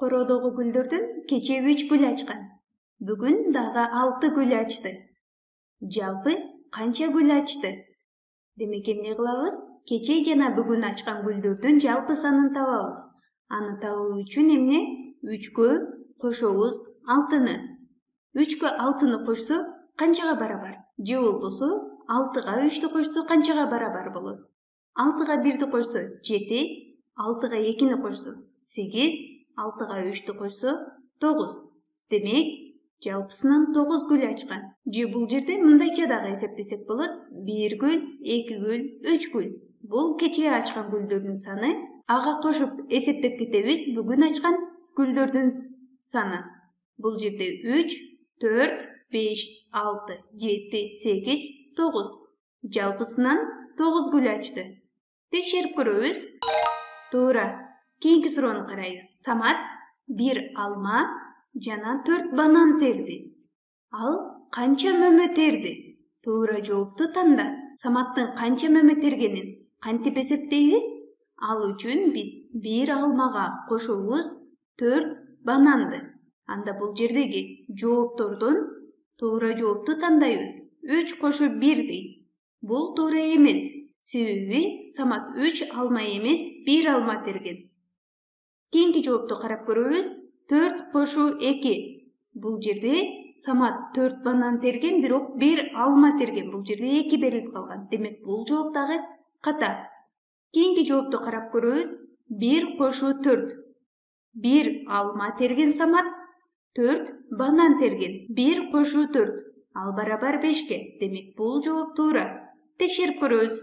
Короодогу гүлдөрдөн кече 3 гүл ачкан. Бүгүн дагы 6 гүл ачты. Жалпы канча гүл ачты? Демек эмне кылабыз? Кече жана бүгүн ачкан гүлдөрдүн жалпы санын табабыз. Аны табуу үчүн эмне? 3кө кошобуз 6-ны. 3кө 6-ны кошсо канчага барабар? Же болбосо 6га 3-тү кошсо канчага барабар болот? 6га 1-ди кошсо 7, 6га 2-ни кошсо 8, 6га 3-тү кошсо 9. Демек, жалпысынан 9 гүл ачкан. Же бул жерде мындайча дагы эсептесек болот. 1 гүл, 2 гүл, 3 гүл. Бул кече ачкан гүлдөрдүн саны. Ага кошуп эсептеп кетебиз бүгүн ачкан гүлдөрдүн санын. Бул жерде 3, 4, 5, 6, 7, 8, 9. Жалпысынан 9 гүл ачты. Текшерип көрөбүз. Туура. Кийинки суроону карайбыз. Самат 1 алма жана 4 банан терди. Ал канча мөмө терди? Туура жоопту танда. Саматтын канча мөмө тергенин кантип эсептейбиз? Ал үчүн биз 1 алмага кошобуз 4 бананды. Анда бул жердеги жооптордон туура жоопту тандайбыз. 3 кошуу 1 дейт. Бул туура эмес. Себеби Самат 3 алма эмес 1 алма терген. Кийинки жоопту карап көрөбүз. 4 кошуу 2. Бул жерде Самат 4 банан терген, бирок 1 алма терген. Бул жерде 2 берилип калган. Демек бул жооп дагы ката. Кийинки жоопту карап көрөбүз. 1 кошуу 4. 1 алма терген Самат, 4 банан терген. 1 кошуу 4. Ал барабар 5ке. Демек бул жооп туура. Текшерип көрөбүз.